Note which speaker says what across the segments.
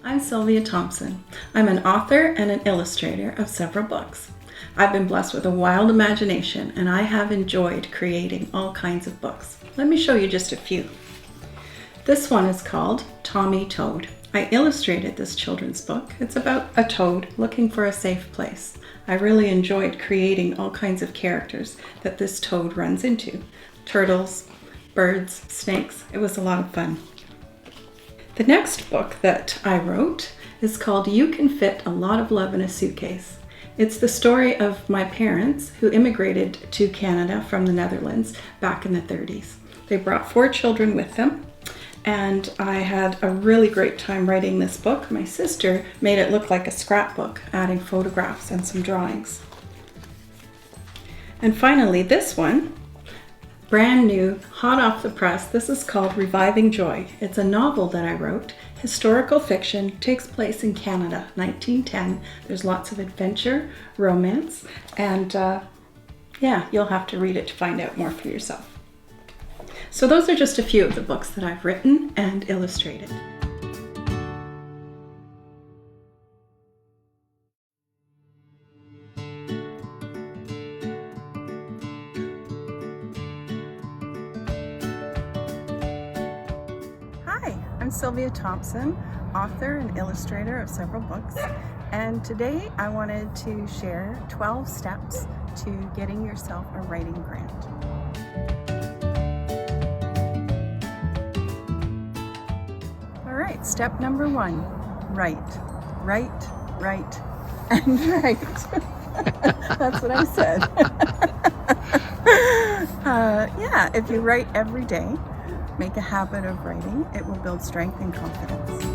Speaker 1: I'm Sylvia Thomson. I'm an author and an illustrator of several books. I've been blessed with a wild imagination and I have enjoyed creating all kinds of books. Let me show you just a few. This one is called Tommy Toad. I illustrated this children's book. It's about a toad looking for a safe place. I really enjoyed creating all kinds of characters that this toad runs into. Turtles, birds, snakes. It was a lot of fun. The next book that I wrote is called You Can Fit a Lot of Love in a Suitcase. It's the story of my parents who immigrated to Canada from the Netherlands back in the 30s. They brought 4 children with them, and I had a really great time writing this book. My sister made it look like a scrapbook, adding photographs and some drawings. And finally, this one, brand new, hot off the press. This is called Reviving Joy. It's a novel that I wrote. Historical fiction, takes place in Canada, 1910. There's lots of adventure, romance, and yeah, you'll have to read it to find out more for yourself. So those are just a few of the books that I've written and illustrated. Hi, I'm Sylvia Thomson, author and illustrator of several books, and today I wanted to share 12 steps to getting yourself a writing grant. Alright, step number 1, write, and write. That's what I said. Yeah, if you write every day, make a habit of writing, it will build strength and confidence.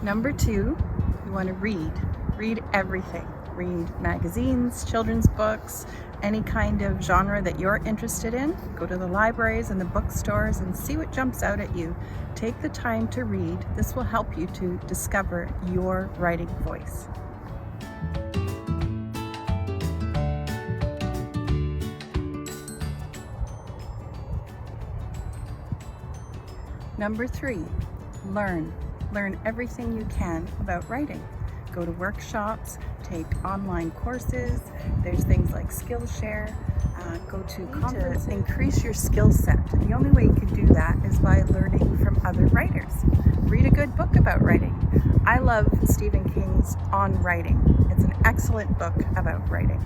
Speaker 1: Number 2, you want to read. Read everything. Read magazines, children's books, any kind of genre that you're interested in. Go to the libraries and the bookstores and see what jumps out at you. Take the time to read. This will help you to discover your writing voice. Number 3, learn. Learn everything you can about writing. Go to workshops, take online courses. There's things like Skillshare. Go to conferences. Increase your skill set. The only way you can do that is by learning from other writers. Read a good book about writing. I love Stephen King's On Writing. It's an excellent book about writing.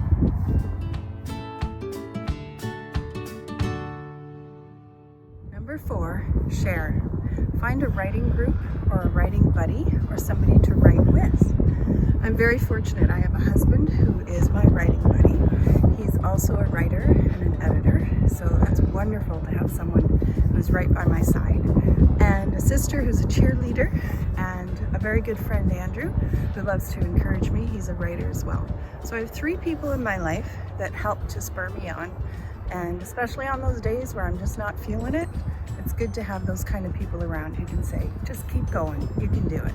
Speaker 1: Number 4, share. Find a writing group or a writing buddy or somebody to write with. I'm very fortunate. I have a husband who is my writing buddy. He's also a writer and an editor, so that's wonderful to have someone who's right by my side. And a sister who's a cheerleader, and a very good friend, Andrew, who loves to encourage me. He's a writer as well. So I have 3 people in my life that help to spur me on, and especially on those days where I'm just not feeling it, it's good to have those kind of people around who can say, just keep going, you can do it.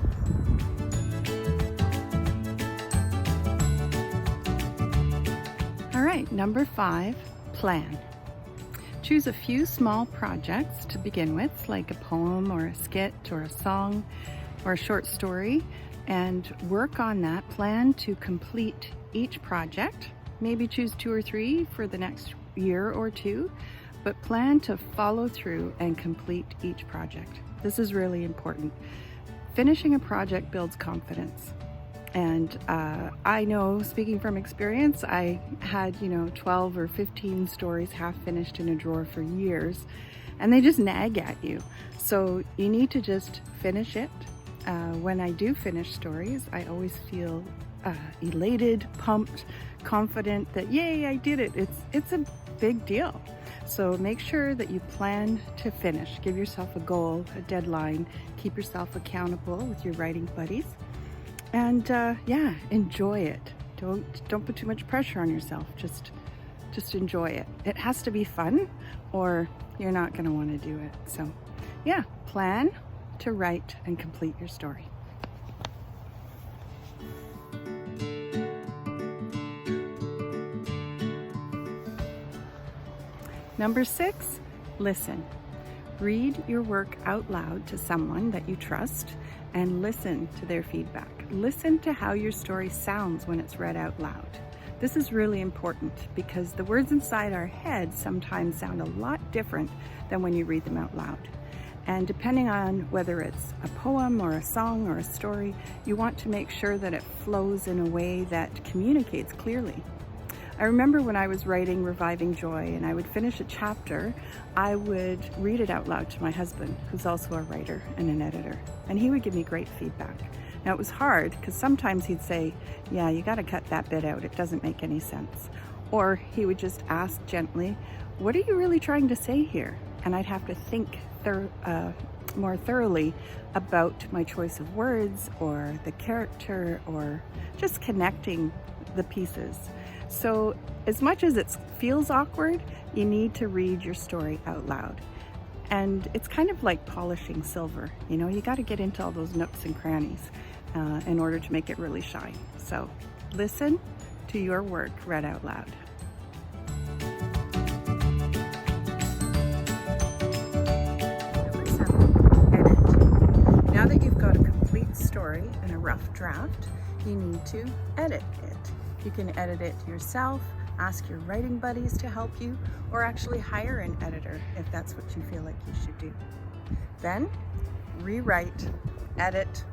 Speaker 1: All right, number 5, plan. Choose a few small projects to begin with, like a poem or a skit or a song or a short story, and work on that. Plan to complete each project. Maybe choose 2 or 3 for the next year or 2, but plan to follow through and complete each project. This is really important. Finishing a project builds confidence. And I know, speaking from experience, I had, 12 or 15 stories half finished in a drawer for years, and they just nag at you. So you need to just finish it. When I do finish stories, I always feel elated, pumped, confident that, yay, I did it. It's a big deal. So make sure that you plan to finish. Give yourself a goal, a deadline. Keep yourself accountable with your writing buddies. And yeah, enjoy it. Don't put too much pressure on yourself. Just enjoy it. It has to be fun or you're not going to want to do it. So yeah, plan to write and complete your story. Number 6, listen. Read your work out loud to someone that you trust and listen to their feedback. Listen to how your story sounds when it's read out loud. This is really important because the words inside our head sometimes sound a lot different than when you read them out loud. And depending on whether it's a poem or a song or a story, you want to make sure that it flows in a way that communicates clearly. I remember when I was writing Reviving Joy and I would finish a chapter, I would read it out loud to my husband, who's also a writer and an editor, and he would give me great feedback. Now it was hard because sometimes he'd say, yeah, you got to cut that bit out, it doesn't make any sense. Or he would just ask gently, what are you really trying to say here? And I'd have to think more thoroughly about my choice of words or the character or just connecting the pieces. So as much as it feels awkward, you need to read your story out loud. And it's kind of like polishing silver. You know, you got to get into all those nooks and crannies in order to make it really shine. So listen to your work read out loud. Number 7, edit. Now that you've got a complete story and a rough draft, you need to edit it. You can edit it yourself, ask your writing buddies to help you, or actually hire an editor if that's what you feel like you should do. Then rewrite, edit,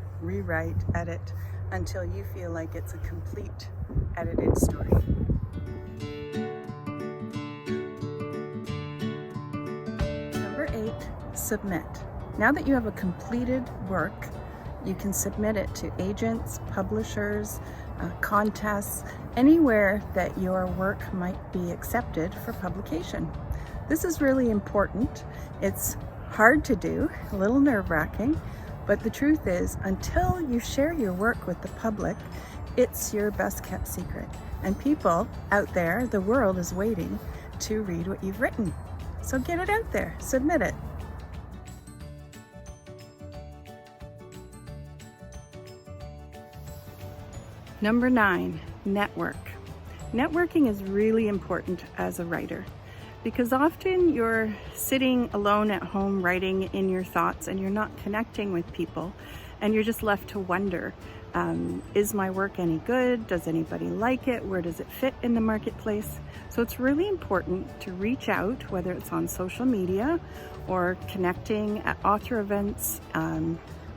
Speaker 1: until you feel like it's a complete edited story. Number 8, submit. Now that you have a completed work, you can submit it to agents, publishers, contests, anywhere that your work might be accepted for publication. This is really important. It's hard to do, a little nerve-wracking, but the truth is, until you share your work with the public, it's your best kept secret. And people out there, the world is waiting to read what you've written. So get it out there, submit it. Number 9, network. Networking is really important as a writer because often you're sitting alone at home writing in your thoughts and you're not connecting with people and you're just left to wonder, is my work any good? Does anybody like it? Where does it fit in the marketplace? So it's really important to reach out, whether it's on social media or connecting at author events,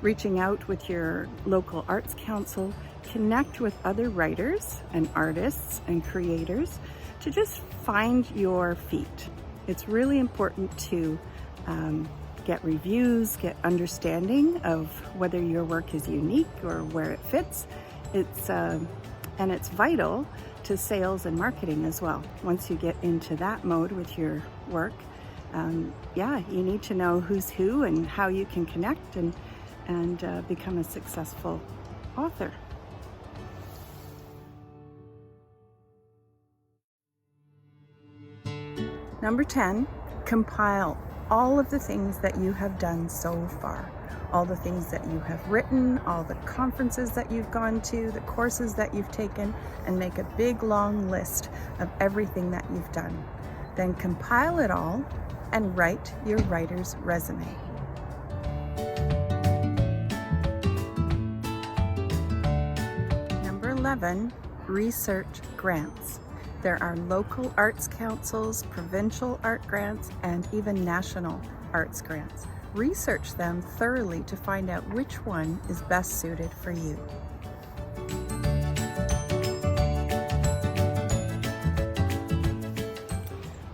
Speaker 1: reaching out with your local arts council, connect with other writers and artists and creators to just find your feet. It's really important to get reviews, get understanding of whether your work is unique or where it fits. And it's vital to sales and marketing as well. Once you get into that mode with your work, you need to know who's who and how you can connect and become a successful author. Number 10, compile all of the things that you have done so far. All the things that you have written, all the conferences that you've gone to, the courses that you've taken, and make a big long list of everything that you've done. Then compile it all and write your writer's resume. Number 11, research grants. There are local arts councils, provincial art grants, and even national arts grants. Research them thoroughly to find out which one is best suited for you.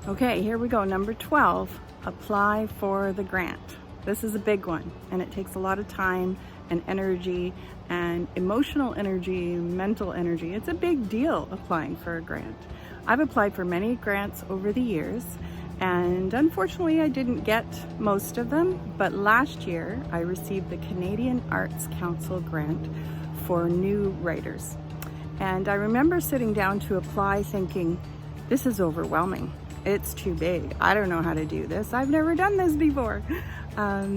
Speaker 1: Okay, here we go. Number 12, apply for the grant. This is a big one, and it takes a lot of time and energy and emotional energy, mental energy. It's a big deal applying for a grant. I've applied for many grants over the years, and unfortunately I didn't get most of them, but last year I received the Canadian Arts Council grant for new writers. And I remember sitting down to apply thinking, this is overwhelming. It's too big. I don't know how to do this. I've never done this before.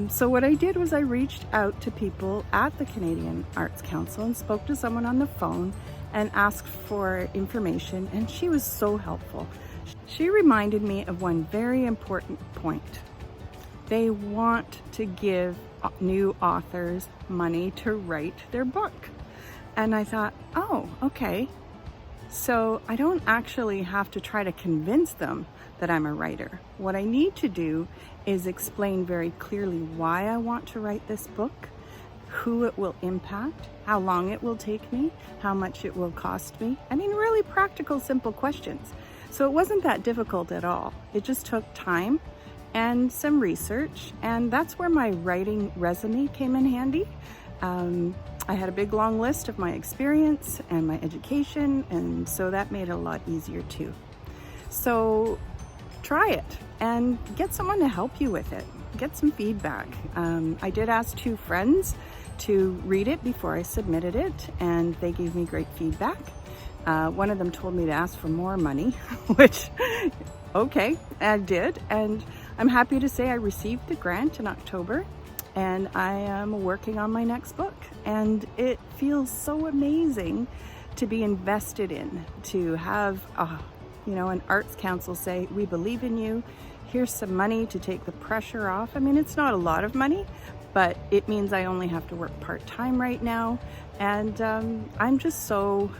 Speaker 1: So what I did was I reached out to people at the Canadian Arts Council and spoke to someone on the phone and asked for information, and she was so helpful. She reminded me of one very important point. They want to give new authors money to write their book. And I thought, oh, okay. So I don't actually have to try to convince them that I'm a writer. What I need to do is explain very clearly why I want to write this book, who it will impact, how long it will take me, how much it will cost me. I mean, really practical, simple questions. So it wasn't that difficult at all. It just took time and some research, and that's where my writing resume came in handy. I had a big long list of my experience and my education, and so that made it a lot easier too. So try it and get someone to help you with it. Get some feedback. I did ask 2 friends to read it before I submitted it, and they gave me great feedback. One of them told me to ask for more money, which, okay, I did. And I'm happy to say I received the grant in October, and I am working on my next book. And it feels so amazing to be invested in, to have, an arts council say, we believe in you. Here's some money to take the pressure off. I mean, it's not a lot of money, but it means I only have to work part-time right now. And I'm just so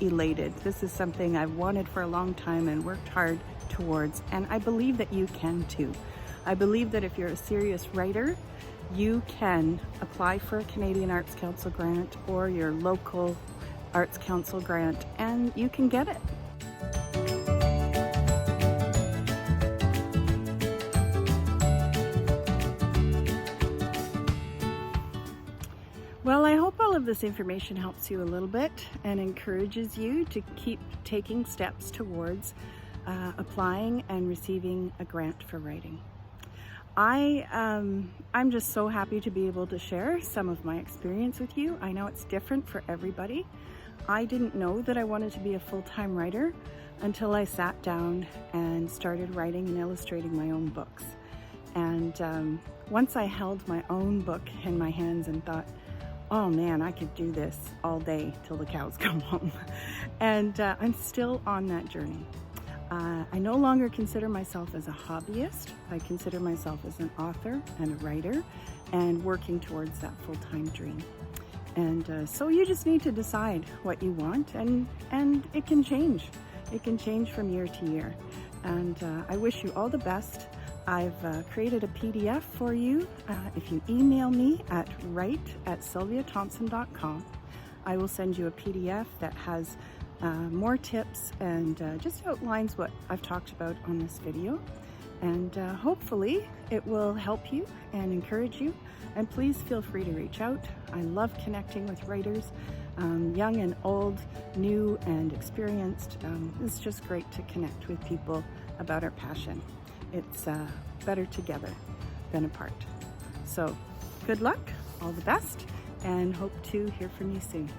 Speaker 1: elated. This is something I've wanted for a long time and worked hard towards, and I believe that you can too. I believe that if you're a serious writer, you can apply for a Canadian Arts Council grant or your local Arts Council grant, and you can get it. Well, I hope all of this information helps you a little bit and encourages you to keep taking steps towards applying and receiving a grant for writing. I'm just so happy to be able to share some of my experience with you. I know it's different for everybody. I didn't know that I wanted to be a full-time writer until I sat down and started writing and illustrating my own books. And once I held my own book in my hands and thought, oh man, I could do this all day till the cows come home. And I'm still on that journey. I no longer consider myself as a hobbyist. I consider myself as an author and a writer and working towards that full-time dream. And so you just need to decide what you want, and it can change. It can change from year to year. And I wish you all the best. I've created a PDF for you. If you email me at write@sylviathomson.com, I will send you a PDF that has more tips and just outlines what I've talked about on this video. And hopefully it will help you and encourage you. And please feel free to reach out. I love connecting with writers, young and old, new and experienced. It's just great to connect with people about our passion. It's better together than apart. So good luck, all the best, and hope to hear from you soon.